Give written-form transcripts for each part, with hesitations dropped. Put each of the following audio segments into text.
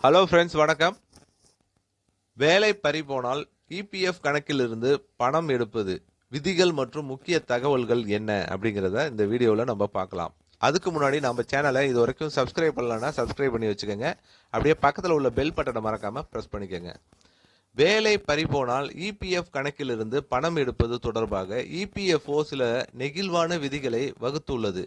Hello friends, வணக்கம். வேலை பறிபோனால் EPF கணக்கிலிருந்து பணம் எடுப்பது விதிகள் மற்றும் முக்கிய தகவல்கள் என்ன அப்படிங்கிறத இந்த வீடியோவில் நம்ம பார்க்கலாம். அதுக்கு முன்னாடி நம்ம சேனலை இது வரைக்கும் சப்ஸ்கிரைப் பண்ணலன்னா சப்ஸ்கிரைப் பண்ணி வச்சுக்கோங்க. அப்படியே பக்கத்தில் உள்ள பெல் பட்டனை மறக்காமல் ப்ரெஸ் பண்ணிக்கோங்க. வேலை பறிபோனால் இபிஎஃப் கணக்கிலிருந்து பணம் எடுப்பது தொடர்பாக இபிஎஃப்ஓ சில நெகிழ்வான விதிகளை வகுத்துள்ளது.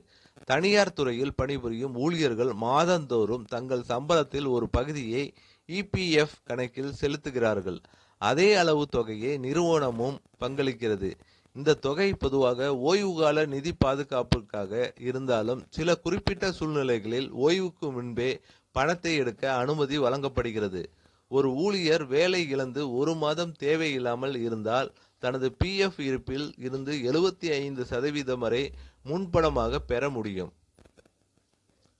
தனியார் துறையில் பணிபுரியும் ஊழியர்கள் மாதந்தோறும் தங்கள் சம்பளத்தில் ஒரு பகுதியை இபிஎஃப் கணக்கில் செலுத்துகிறார்கள். அதே அளவு தொகையை நிறுவனமும் பங்களிக்கிறது. இந்த தொகை பொதுவாக ஓய்வுகால நிதி பாதுகாப்புக்காக இருந்தாலும் சில குறிப்பிட்ட சூழ்நிலைகளில் ஓய்வுக்கு முன்பே பணத்தை எடுக்க அனுமதி வழங்கப்படுகிறது. ஒரு ஊழியர் வேலை இழந்து ஒரு மாதம் தேவையில்லாமல் இருந்தால் தனது பிஎஃப் இருப்பில் இருந்து 75% வரை முன்பணமாக பெற முடியும்.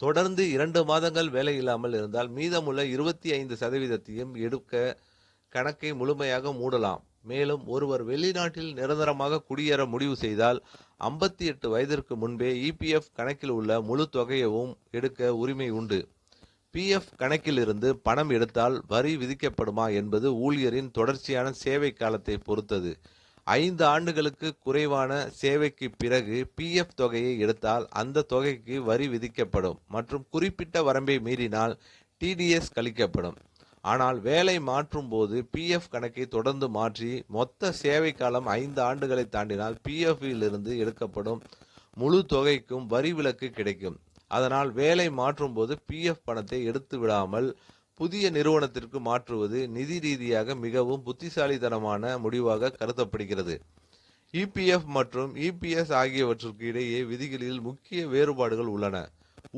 தொடர்ந்து 2 மாதங்கள் வேலை இல்லாமல் இருந்தால் மீதமுள்ள 25%ஐயும் எடுக்க கணக்கை முழுமையாக மூடலாம். மேலும் ஒருவர் வெளிநாட்டில் நிரந்தரமாக குடியேற முடிவு செய்தால் 58 வயதிற்கு முன்பே இபிஎஃப் கணக்கில் உள்ள முழு தொகையவும் எடுக்க உரிமை உண்டு. பிஎஃப் கணக்கிலிருந்து பணம் எடுத்தால் வரி விதிக்கப்படுமா என்பது ஊழியரின் தொடர்ச்சியான சேவை காலத்தை பொறுத்தது. 5 ஆண்டுகளுக்கு குறைவான சேவைக்கு பிறகு பிஎஃப் தொகையை எடுத்தால் அந்த தொகைக்கு வரி விதிக்கப்படும் மற்றும் குறிப்பிட்ட வரம்பை மீறினால் டிடிஎஸ் கழிக்கப்படும். ஆனால் வேலை மாற்றும் போது பிஎஃப் கணக்கை தொடர்ந்து மாற்றி மொத்த சேவை காலம் 5 ஆண்டுகளை தாண்டினால் பிஎஃப்பிலிருந்து எடுக்கப்படும் முழு தொகைக்கும் வரி விலக்கு கிடைக்கும். அதனால் வேலை மாற்றும் போது பிஎஃப் பணத்தை எடுத்து விடாமல் புதிய நிறுவனத்திற்கு மாற்றுவது நிதி ரீதியாக மிகவும் புத்திசாலித்தனமான முடிவாக கருதப்படுகிறது. இபிஎஃப் மற்றும் இபிஎஸ் ஆகியவற்றுக்கு இடையே விதிகளில் முக்கிய வேறுபாடுகள் உள்ளன.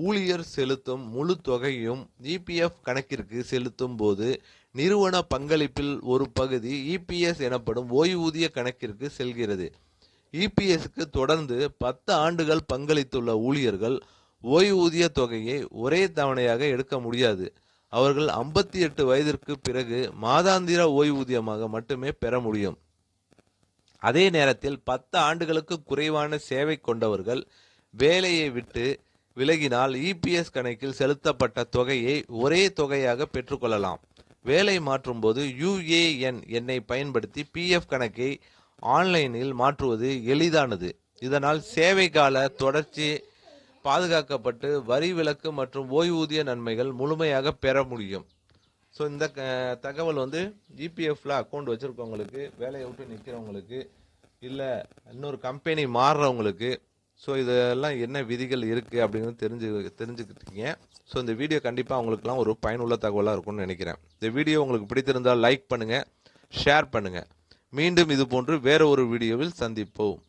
ஊழியர் செலுத்தும் முழு தொகையும் இபிஎஃப் கணக்கிற்கு செலுத்தும் போது நிறுவன பங்களிப்பில் ஒரு பகுதி இபிஎஸ் எனப்படும் ஓய்வூதிய கணக்கிற்கு செல்கிறது. இபிஎஸ்க்கு தொடர்ந்து 10 ஆண்டுகள் பங்களித்துள்ள ஊழியர்கள் ஓய்வூதிய தொகையை ஒரே தவணையாக எடுக்க முடியாது. அவர்கள் 58 வயதிற்கு பிறகு மாதாந்திர ஓய்வூதியமாக மட்டுமே பெற முடியும். அதே நேரத்தில் 10 ஆண்டுகளுக்கு குறைவான சேவை கொண்டவர்கள் வேலையை விட்டு விலகினால் இபிஎஸ் கணக்கில் செலுத்தப்பட்ட தொகையை ஒரே தொகையாக பெற்றுக்கொள்ளலாம். வேலை மாற்றும் போது யுஏஎன் எண்ணை பயன்படுத்தி பிஎஃப் கணக்கை ஆன்லைனில் மாற்றுவது எளிதானது. இதனால் சேவை கால தொடர்ச்சி பாதுகாக்கப்பட்டு வரி விலக்கு மற்றும் ஓய்வூதிய நன்மைகள் முழுமையாக பெற முடியும். ஸோ இந்த தகவல் இபிஎஃப்ல அக்கௌண்ட் வச்சுருக்கவங்களுக்கு, வேலையை விட்டு நிற்கிறவங்களுக்கு, இல்லை இன்னொரு கம்பெனி மாறுறவங்களுக்கு, ஸோ இதெல்லாம் என்ன விதிகள் இருக்குது அப்படிங்கிறது தெரிஞ்சுக்கிட்டீங்க. ஸோ இந்த வீடியோ கண்டிப்பாக அவங்களுக்குலாம் ஒரு பயனுள்ள தகவலாக இருக்கும்னு நினைக்கிறேன். இந்த வீடியோ உங்களுக்கு பிடித்திருந்தால் லைக் பண்ணுங்கள், ஷேர் பண்ணுங்கள். மீண்டும் இது போன்று வேற ஒரு வீடியோவில் சந்திப்போம்.